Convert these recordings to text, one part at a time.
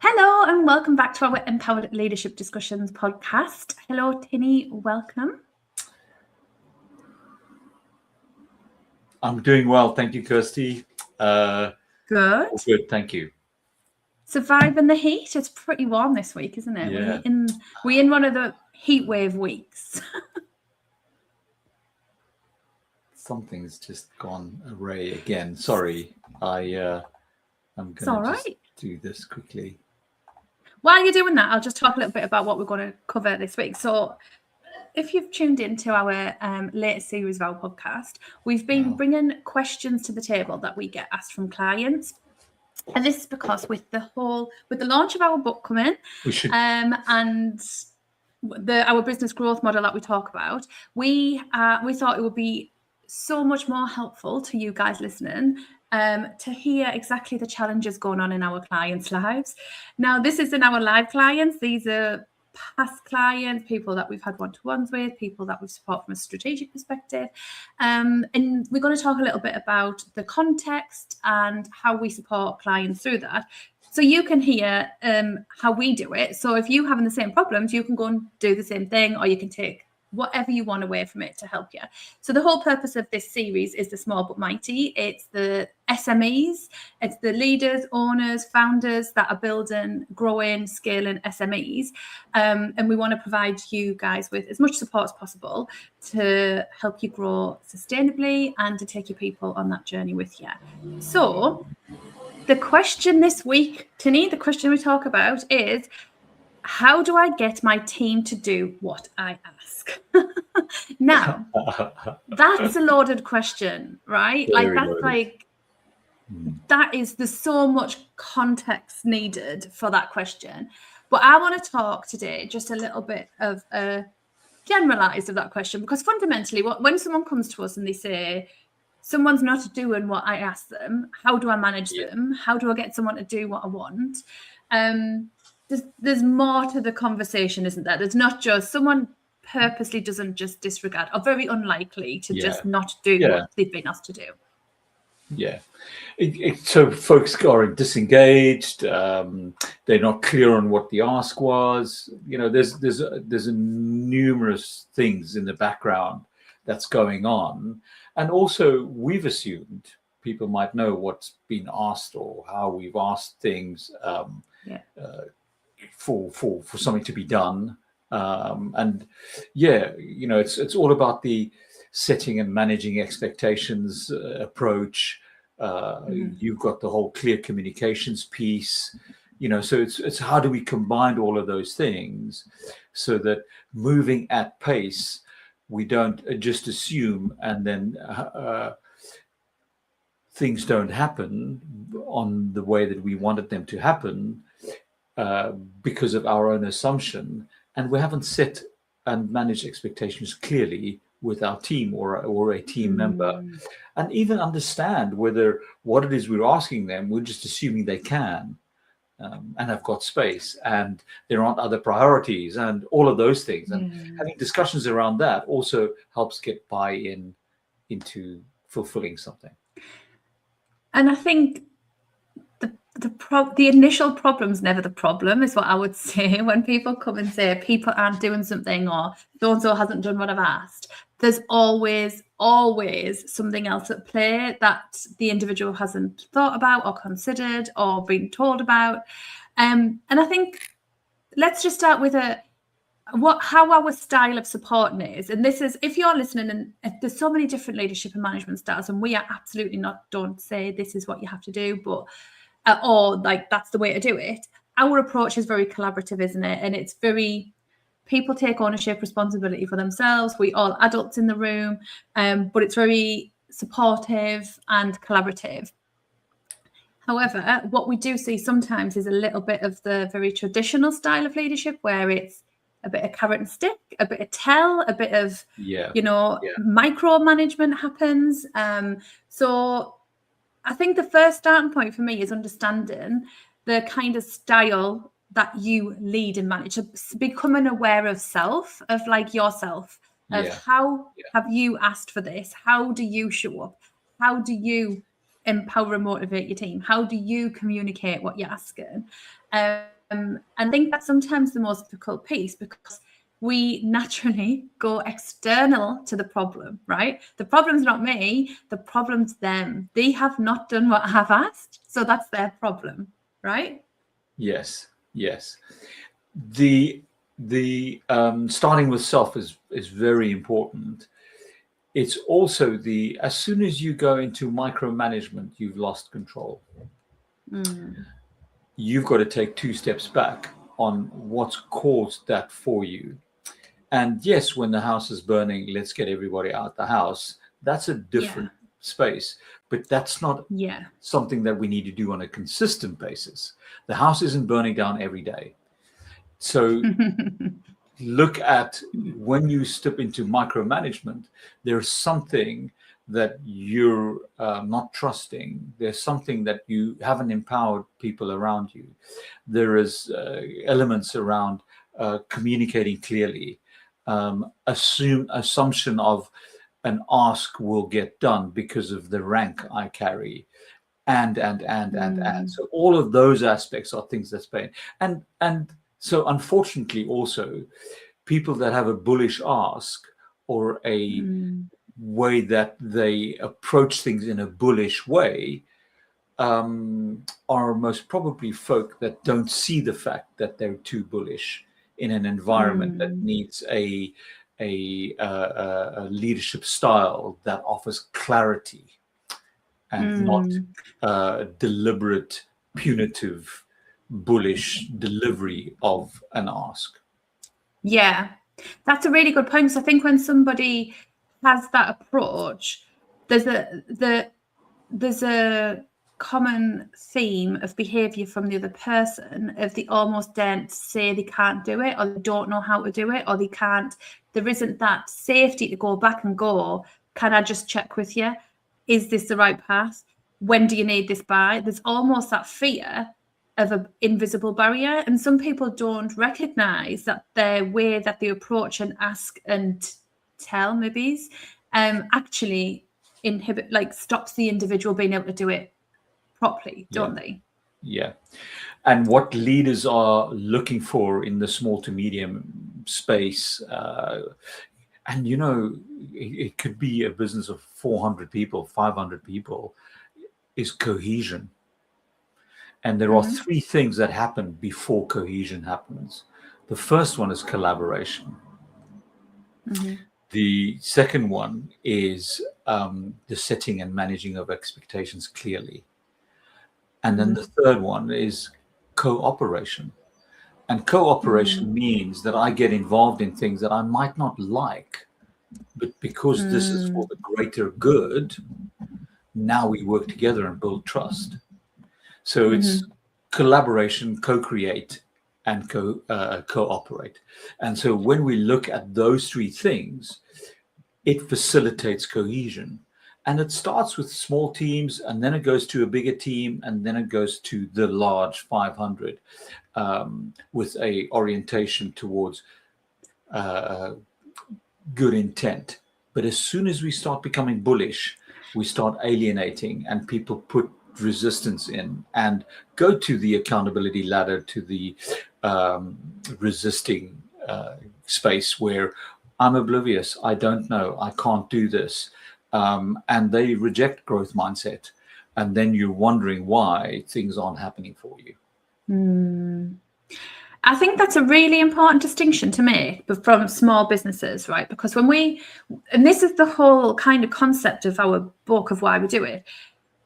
Hello and welcome back to our Empowered Leadership Discussions podcast. Hello, Tinny, welcome. I'm doing well, thank you, Kirsty. Good. Good, thank you. Surviving the heat. It's pretty warm this week, isn't it? Yeah. We're in one of the heat wave weeks. Something's just gone array again. Sorry, I'm going to just do this quickly. While you're doing that, I'll just talk a little bit about what we're going to cover this week. So if you've tuned into our latest series of our podcast, we've been bringing questions to the table that we get asked from clients. And this is because with the launch of our book coming, and our business growth model that we talk about, we thought it would be so much more helpful to you guys listening to hear exactly the challenges going on in our clients' lives. Now, this isn't our live clients; these are past clients, people that we've had one-to-ones with, people that we support from a strategic perspective. And we're going to talk a little bit about the context and how we support clients through that. So you can hear how we do it. So if you're having the same problems, you can go and do the same thing, or you can take whatever you want away from it to help you. So the whole purpose of this series is the small but mighty. It's the SMEs, it's the leaders, owners, founders that are building, growing, scaling SMEs. And we want to provide you guys with as much support as possible to help you grow sustainably and to take your people on that journey with you. So the question this week, Tinny, the question we talk about is, how do I get my team to do what I ask? Now, that's a loaded question, right? There's so much context needed for that question. But I want to talk today just a little bit of a generalized of that question, because fundamentally, when someone comes to us and they say, someone's not doing what I ask them, how do I manage them? How do I get someone to do what I want? There's more to the conversation, isn't there? There's not just someone purposely doesn't just disregard, or very unlikely to just not do what they've been asked to do. Yeah. So folks are disengaged. They're not clear on what the ask was. You know, there's numerous things in the background that's going on. And also we've assumed people might know what's been asked or how we've asked things for something to be done. It's all about the setting and managing expectations approach. You've got the whole clear communications piece, so it's how do we combine all of those things so that moving at pace, we don't just assume and then things don't happen on the way that we wanted them to happen because of our own assumption, and we haven't set and managed expectations clearly with our team or a team member, and even understand whether what it is we're asking them, we're just assuming they can and have got space and there aren't other priorities and all of those things. And having discussions around that also helps get buy-in into fulfilling something. And I think the initial problem's never the problem, is what I would say. When people come and say people aren't doing something or so-and-so hasn't done what I've asked, there's always something else at play that the individual hasn't thought about or considered or been told about. And I think let's just start with how our style of supporting is. And this is, if you're listening, and there's so many different leadership and management styles, and we are absolutely don't say this is what you have to do, but or like that's the way to do it. Our approach is very collaborative, isn't it? And it's very, people take ownership, responsibility for themselves. We all adults in the room, but it's very supportive and collaborative. However, what we do see sometimes is a little bit of the very traditional style of leadership, where it's a bit of carrot and stick, a bit of tell, a bit of, micromanagement happens. So I think the first starting point for me is understanding the kind of style that you lead and manage, becoming aware of self, of like yourself, of how have you asked for this? How do you show up? How do you empower and motivate your team? How do you communicate what you're asking? And I think that's sometimes the most difficult piece, because we naturally go external to the problem, right? The problem's not me, the problem's them. They have not done what I've asked, so that's their problem, right? Yes, yes. The starting with self is very important. It's also as soon as you go into micromanagement, you've lost control. You've got to take 2 steps back on what's caused that for you. And yes, when the house is burning, let's get everybody out the house. That's a different space, but that's not something that we need to do on a consistent basis. The house isn't burning down every day. So look at when you step into micromanagement, there's something that you're not trusting. There's something that you haven't empowered people around you. There is elements around communicating clearly, assumption of an ask will get done because of the rank I carry, and. So all of those aspects are things that's pain. And so unfortunately also, people that have a bullish ask or a way that they approach things in a bullish way are most probably folk that don't see the fact that they're too bullish in an environment that needs a leadership style that offers clarity and not deliberate, punitive, bullish delivery of an ask. Yeah, that's a really good point. So I think when somebody has that approach, there's a common theme of behavior from the other person, of they almost daren't say they can't do it, or they don't know how to do it, or there isn't that safety to go back and go, can I just check with you? Is this the right path? When do you need this by? There's almost that fear of an invisible barrier, and some people don't recognize that their way that they approach and ask and tell maybe actually stops the individual being able to do it properly, don't they? Yeah. And what leaders are looking for in the small to medium space, and it could be a business of 400 people, 500 people, is cohesion. And there are 3 things that happen before cohesion happens. The first one is collaboration. The second one is the setting and managing of expectations clearly. And then the third one is cooperation. And cooperation means that I get involved in things that I might not like, but because this is for the greater good, now we work together and build trust. So it's collaboration, co-create, and cooperate. And so when we look at those 3 things, it facilitates cohesion. And it starts with small teams, and then it goes to a bigger team, and then it goes to the large 500 with a orientation towards good intent. But as soon as we start becoming bullish, we start alienating, and people put resistance in and go to the accountability ladder, to the resisting space where I'm oblivious, I don't know, I can't do this. And they reject growth mindset. And then you're wondering why things aren't happening for you. I think that's a really important distinction to make from small businesses, right? Because and this is the whole kind of concept of our book of why we do it.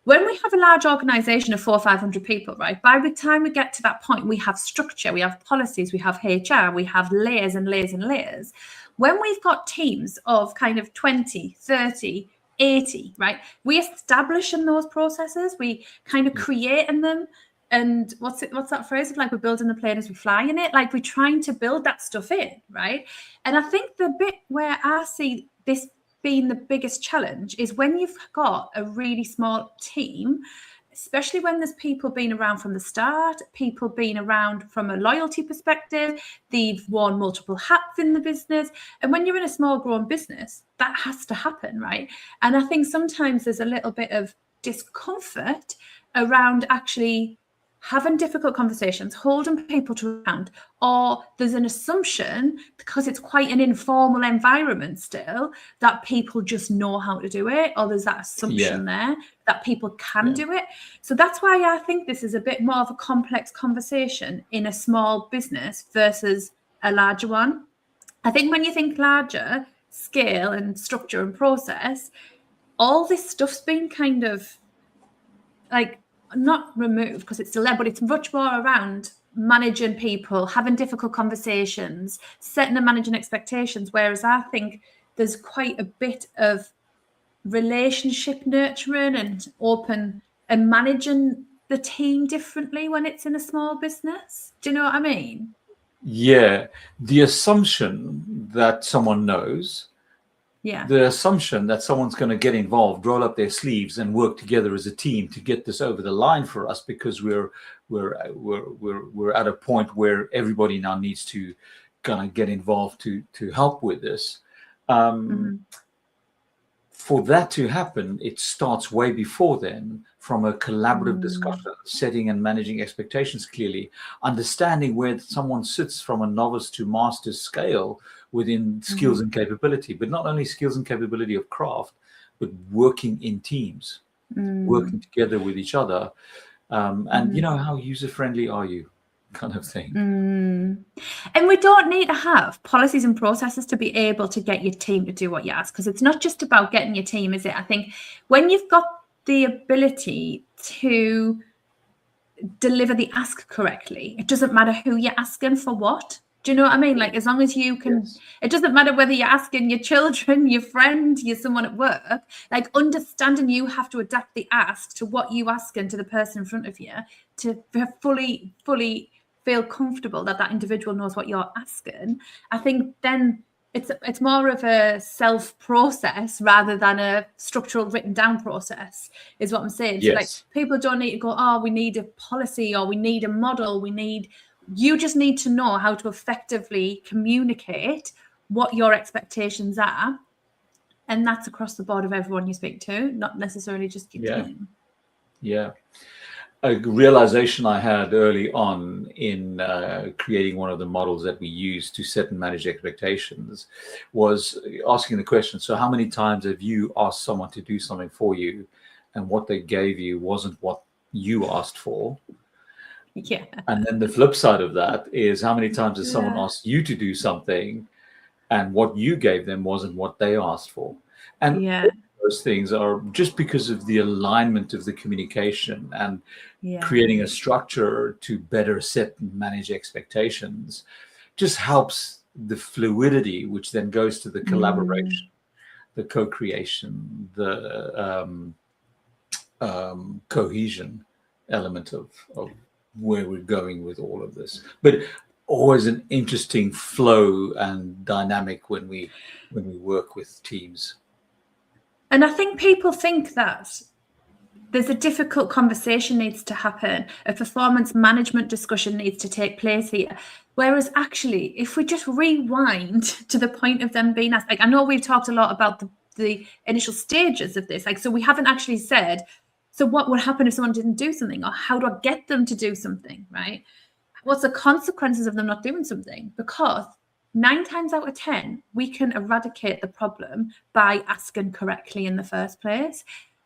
When we have a large organization of 400 or 500 people, right, by the time we get to that point, we have structure, we have policies, we have HR, we have layers and layers and layers. When we've got teams of kind of 20, 30, 80, right, we establish in those processes, we kind of create in them. And what's that phrase of like, we're building the plane as we fly in it? Like, we're trying to build that stuff in, right? And I think the bit where I see this being the biggest challenge is when you've got a really small team, especially when there's people being around from the start, people being around from a loyalty perspective, they've worn multiple hats in the business. And when you're in a small grown business, that has to happen, right? And I think sometimes there's a little bit of discomfort around actually having difficult conversations, holding people to account, or there's an assumption, because it's quite an informal environment still, that people just know how to do it, or there's that assumption there that people can do it. So that's why I think this is a bit more of a complex conversation in a small business versus a larger one. I think when you think larger scale and structure and process, all this stuff's been kind of like not removed, because it's still there, but it's much more around managing people, having difficult conversations, setting and managing expectations. Whereas I think there's quite a bit of relationship nurturing and open and managing the team differently when it's in a small business. Do you know what I mean? Yeah. The assumption that someone knows, the assumption that someone's going to get involved, roll up their sleeves, and work together as a team to get this over the line for us, because we're at a point where everybody now needs to kind of get involved to help with this. For that to happen, it starts way before then, from a collaborative discussion, setting and managing expectations clearly, understanding where someone sits from a novice to master scale within skills and capability, but not only skills and capability of craft, but working in teams, working together with each other. And you know, how user-friendly are you, kind of thing. And we don't need to have policies and processes to be able to get your team to do what you ask, because it's not just about getting your team, is it? I think when you've got the ability to deliver the ask correctly, it doesn't matter who you're asking for what. Do you know what I mean? Like, as long as you can, it doesn't matter whether you're asking your children, your friend, you're someone at work, like understanding you have to adapt the ask to what you asking to the person in front of you to fully feel comfortable that that individual knows what you're asking. I think then it's more of a self process rather than a structural written down process, is what I'm saying. So like, people don't need to go, oh, we need a policy, or we need a model, you just need to know how to effectively communicate what your expectations are. And that's across the board of everyone you speak to, not necessarily just your team. Yeah. A realization I had early on in creating one of the models that we use to set and manage expectations was asking the question, so how many times have you asked someone to do something for you and what they gave you wasn't what you asked for? Yeah. And then the flip side of that is, how many times has someone asked you to do something and what you gave them wasn't what they asked for? And those things are just because of the alignment of the communication and creating a structure to better set and manage expectations just helps the fluidity, which then goes to the collaboration, the co-creation, the cohesion element of where we're going with all of this. But always an interesting flow and dynamic when we work with teams. And I think people think that there's a difficult conversation needs to happen, a performance management discussion needs to take place here. Whereas actually, if we just rewind to the point of them being asked, like, I know we've talked a lot about the initial stages of this, like, so we haven't actually said, so what would happen if someone didn't do something, or how do I get them to do something, right? What's the consequences of them not doing something? Because 9 times out of 10, we can eradicate the problem by asking correctly in the first place.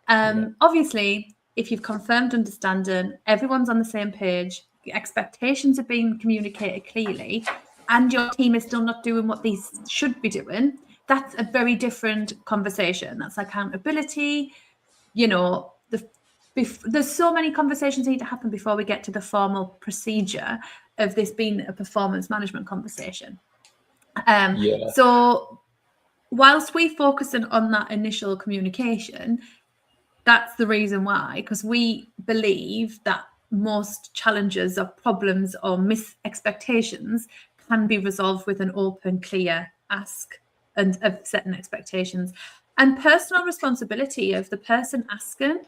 Obviously, if you've confirmed understanding, everyone's on the same page, the expectations are being communicated clearly, and your team is still not doing what they should be doing, that's a very different conversation. That's accountability. You know, there's so many conversations that need to happen before we get to the formal procedure of this being a performance management conversation. So whilst we focus on that initial communication, that's the reason why, because we believe that most challenges or problems or mis-expectations can be resolved with an open, clear ask and of setting expectations. And personal responsibility of the person asking.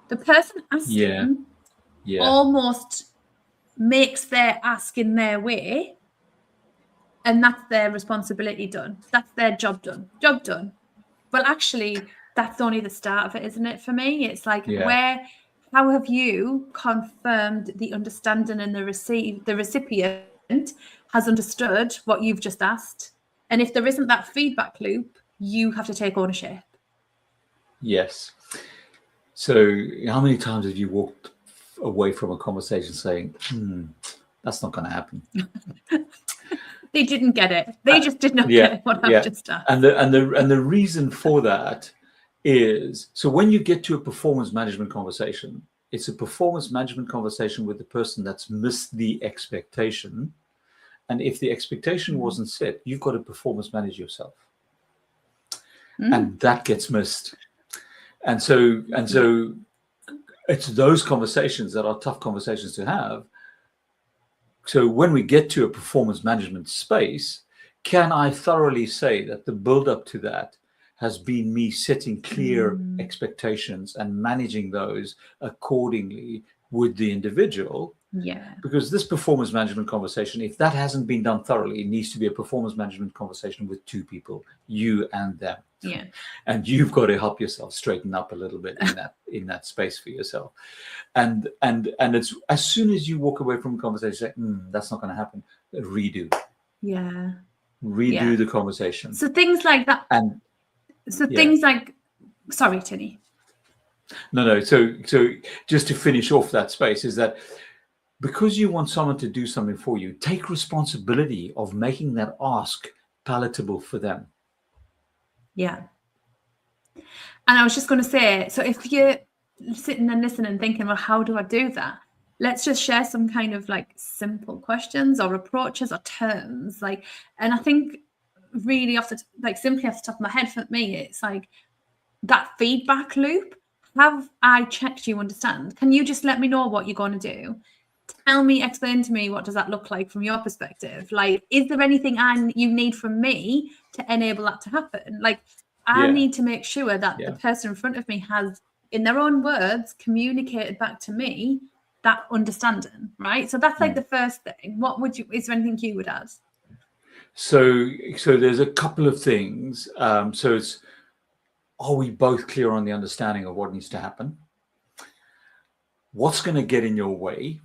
The person asking almost makes their ask in their way, and that's their responsibility done. That's their job done. Well, actually, that's only the start of it, isn't it? For me, it's like Yeah. how have you confirmed the understanding and the recipient has understood what you've just asked? And if there isn't that feedback loop, you have to take ownership. Yes. So how many times have you walked away from a conversation saying, that's not going to happen? They didn't get it. They just did not get what I've just asked. And the reason for that is, so when you get to a performance management conversation, it's a performance management conversation with the person that's missed the expectation. And if the expectation wasn't set, you've got to performance manage yourself. And that gets missed. And so it's those conversations that are tough conversations to have. So when we get to a performance management space, can I thoroughly say that the build up to that has been me setting clear expectations and managing those accordingly with the individual? Yeah. Because this performance management conversation, if that hasn't been done thoroughly, it needs to be a performance management conversation with two people, you and them. Yeah. And you've got to help yourself straighten up a little bit in that space for yourself. And it's as soon as you walk away from a conversation, say, that's not going to happen. Redo. Yeah. Redo the conversation. So things like that. And things like, sorry, Tinny. No. So just to finish off that space is that because you want someone to do something for you, take responsibility of making that ask palatable for them. Yeah. And I was just going to say, so if you're sitting and listening and thinking, well, how do I do that? Let's just share some kind of like simple questions or approaches or terms. And I think really simply off the top of my head, for me, it's like that feedback loop. Have I checked you understand? Can you just let me know what you're going to do? Explain to me, what does that look like from your perspective? Like, is there anything you need from me to enable that to happen? Like, I need to make sure that the person in front of me has, in their own words, communicated back to me that understanding, right? So that's like the first thing. Is there anything you would add? So there's a couple of things. So it's, are we both clear on the understanding of what needs to happen? What's going to get in your way?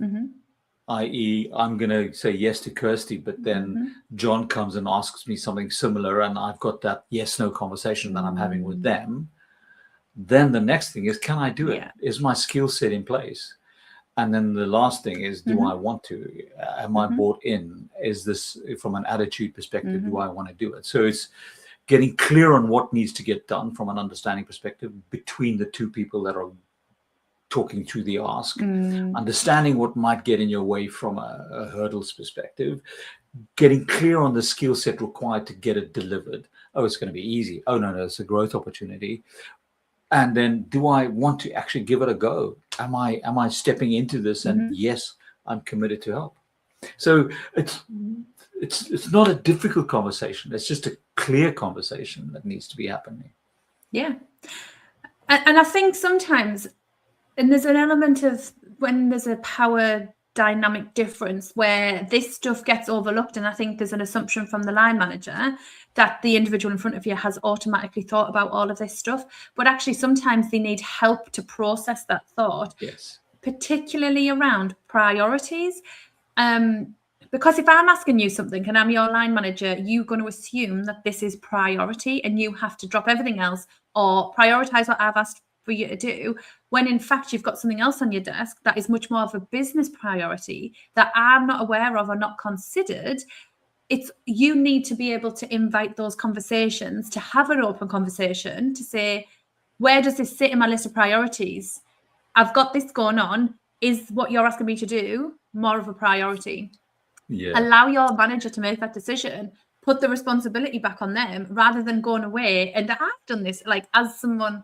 I.e., I'm going to say yes to Kirsty, but then John comes and asks me something similar, and I've got that yes/no conversation that I'm having with them. Then the next thing is, can I do it? Is my skill set in place? And then the last thing is, do I want to? Am I bought in? Is this, from an attitude perspective, do I want to do it? So it's getting clear on what needs to get done from an understanding perspective between the two people that are talking through the ask, understanding what might get in your way from a hurdles perspective, getting clear on the skill set required to get it delivered. Oh, it's going to be easy. Oh, no, it's a growth opportunity. And then, do I want to actually give it a go? Am I stepping into this? And yes, I'm committed to help. So it's not a difficult conversation. It's just a clear conversation that needs to be happening. Yeah. And I think sometimes, and there's an element of when there's a power dynamic difference where this stuff gets overlooked, and I think there's an assumption from the line manager that the individual in front of you has automatically thought about all of this stuff, but actually sometimes they need help to process that thought. Yes. Particularly around priorities. Because if I'm asking you something and I'm your line manager, you're going to assume that this is priority and you have to drop everything else or prioritize what I've asked for you to do, when in fact you've got something else on your desk that is much more of a business priority that I'm not aware of or not considered. You need to be able to invite those conversations, to have an open conversation, to say, where does this sit in my list of priorities? I've got this going on. Is what you're asking me to do more of a priority? Yeah. Allow your manager to make that decision. Put the responsibility back on them rather than going away. And I've done this, like, as someone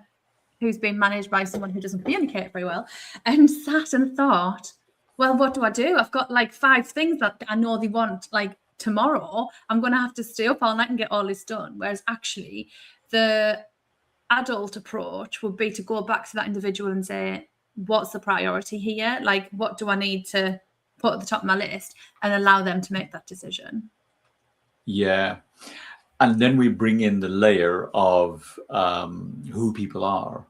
who's been managed by someone who doesn't communicate very well, and sat and thought, well, what do I do? I've got like 5 things that I know they want, like, tomorrow. I'm going to have to stay up all night and get all this done. Whereas actually the adult approach would be to go back to that individual and say, what's the priority here? Like, what do I need to put at the top of my list, and allow them to make that decision? Yeah. And then we bring in the layer of who people are.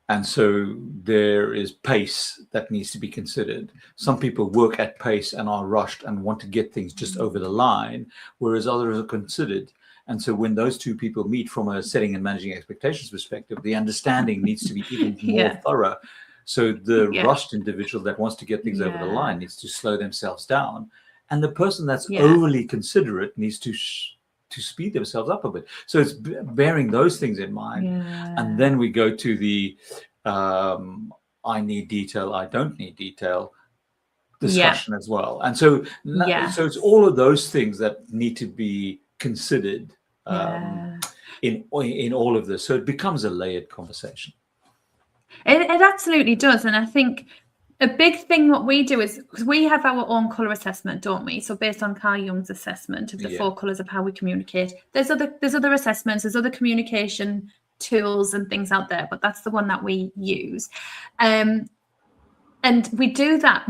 And so there is pace that needs to be considered. Some people work at pace and are rushed and want to get things just over the line, whereas others are considered. And so when those two people meet from a setting and managing expectations perspective, the understanding needs to be even more thorough. So the rushed individual that wants to get things over the line needs to slow themselves down. And the person that's overly considerate needs to speed themselves up a bit. So it's bearing those things in mind. And then we go to the I need detail, I don't need detail discussion as well. And so so it's all of those things that need to be considered in all of this. So it becomes a layered conversation. It absolutely does. And I think a big thing what we do is, because we have our own colour assessment, don't we? So based on Carl Jung's assessment of the 4 colours of how we communicate, there's other assessments, there's other communication tools and things out there, but that's the one that we use. And we do that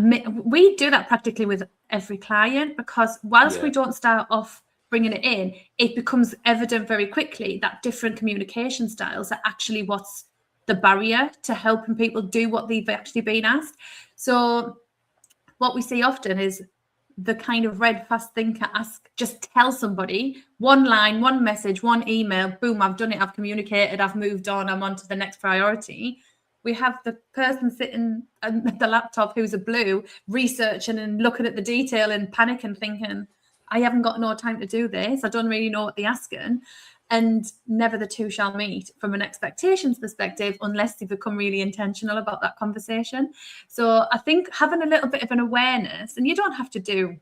practically with every client, because whilst we don't start off bringing it in, it becomes evident very quickly that different communication styles are actually what's the barrier to helping people do what they've actually been asked. So what we see often is the kind of red fast thinker just tell somebody one line, one message, one email, boom, I've done it, I've communicated, I've moved on, I'm on to the next priority. We have the person sitting at the laptop who's a blue, researching and looking at the detail and panicking, thinking, I haven't got no time to do this, I don't really know what they're asking. And never the two shall meet from an expectations perspective unless they become really intentional about that conversation. So I think having a little bit of an awareness, and you don't have to do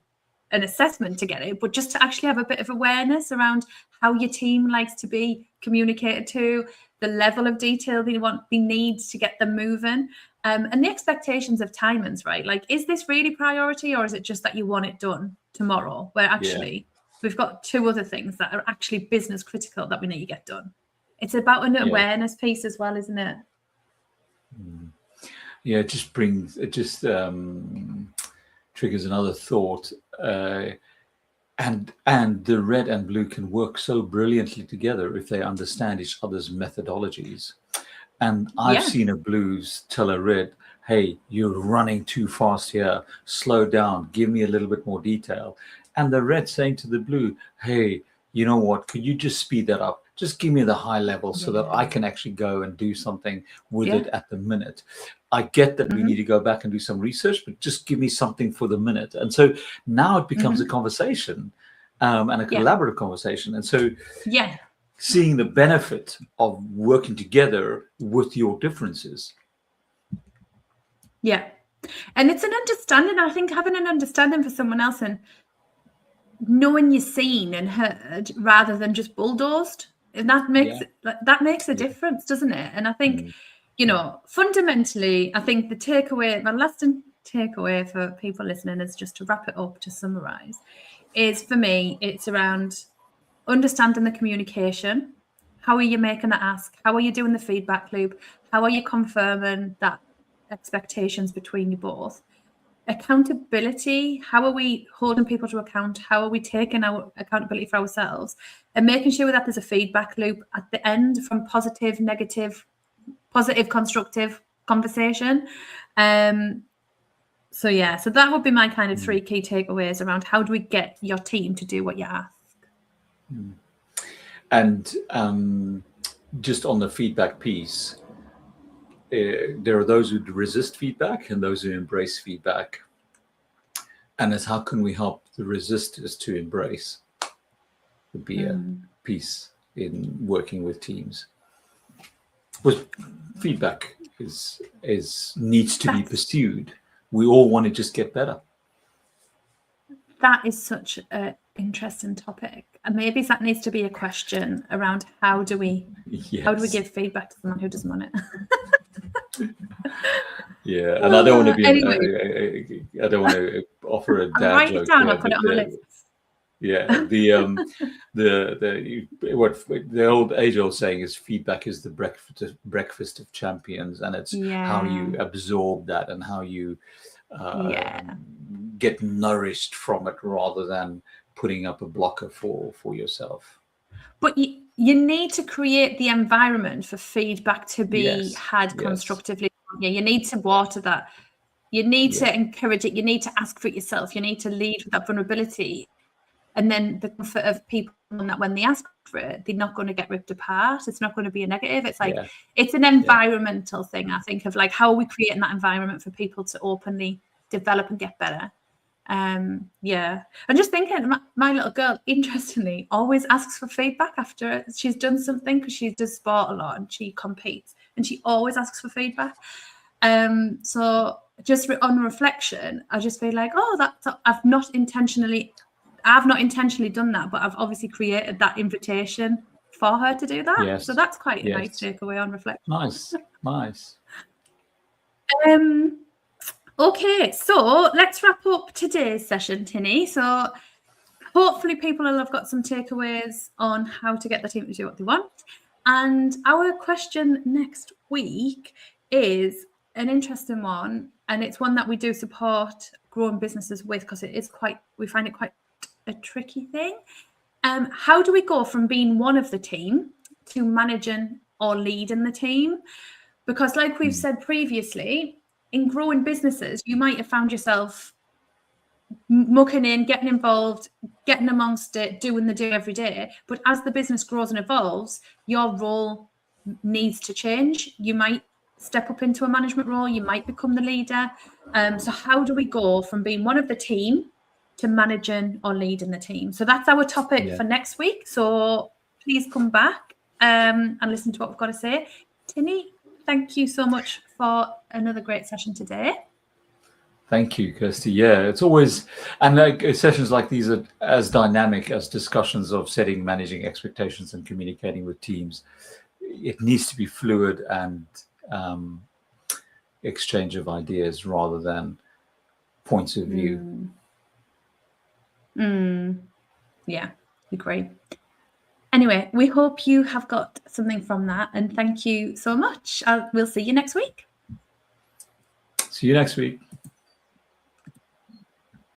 an assessment to get it, but just to actually have a bit of awareness around how your team likes to be communicated to, the level of detail they need to get them moving, and the expectations of timings, right? Like, is this really priority, or is it just that you want it done tomorrow, where actually we've got 2 other things that are actually business critical that we need to get done? It's about an awareness piece as well, isn't it? Yeah, it just triggers another thought. And the red and blue can work so brilliantly together if they understand each other's methodologies. And I've seen a blues tell a red, hey, you're running too fast here, slow down, give me a little bit more detail. And the red saying to the blue, hey, you know what, could you just speed that up? Just give me the high level so that I can actually go and do something with it at the minute. I get that we need to go back and do some research, but just give me something for the minute. And so now it becomes a conversation and a collaborative conversation. And so seeing the benefit of working together with your differences. Yeah. And it's an understanding, I think, having an understanding for someone else and knowing you're seen and heard rather than just bulldozed. And that makes a difference, doesn't it? And I think, you know, fundamentally, I think my lasting takeaway for people listening is, just to wrap it up, to summarize, is for me, it's around understanding the communication. How are you making the ask? How are you doing the feedback loop? How are you confirming that expectations between you both? Accountability. How are we holding people to account? How are we taking our accountability for ourselves and making sure that there's a feedback loop at the end from positive, negative, positive, constructive conversation. So that would be my kind of 3 key takeaways around how do we get your team to do what you ask. And just on the feedback piece, there are those who resist feedback and those who embrace feedback. And it's how can we help the resistors to embrace, would be a piece in working with teams. Because feedback needs to be pursued. We all want to just get better. That is such an interesting topic. And maybe that needs to be a question around how do we give feedback to someone who doesn't want it? Yeah, and I don't want to be. I don't want to offer a dad joke. I'll put it on my list. Yeah, what the age-old saying is, feedback is the breakfast of champions, and it's how you absorb that and how you get nourished from it, rather than putting up a blocker for yourself. But you need to create the environment for feedback to be had constructively. Yeah, you need to water that. You need to encourage it. You need to ask for it yourself. You need to lead with that vulnerability. And then the comfort of people that when they ask for it, they're not going to get ripped apart. It's not going to be a negative. It's like, it's an environmental thing, I think, of like, how are we creating that environment for people to openly develop and get better? I'm just thinking, my little girl, interestingly, always asks for feedback after she's done something, because she does sport a lot and she competes, and she always asks for feedback. So just on reflection, I just feel like, I've not intentionally done that, but I've obviously created that invitation for her to do that. So that's quite a nice takeaway on reflection. Nice. Okay, so let's wrap up today's session, Tinny. So hopefully people will have got some takeaways on how to get the team to do what they want. And our question next week is an interesting one, and it's one that we do support growing businesses with, because we find it quite a tricky thing. How do we go from being one of the team to managing or leading the team? Because like we've said previously, in growing businesses, you might have found yourself mucking in, getting involved, getting amongst it, doing the do every day. But as the business grows and evolves, your role needs to change. You might step up into a management role. You might become the leader. So how do we go from being one of the team to managing or leading the team? So that's our topic for next week. So please come back and listen to what we've got to say. Tinny, thank you so much for another great session today. Thank you, Kirsty. Yeah, it's always, and like sessions like these are as dynamic as discussions of setting, managing expectations and communicating with teams. It needs to be fluid and exchange of ideas rather than points of view. Yeah, agree. Anyway, we hope you have got something from that, and thank you so much. We'll see you next week. See you next week.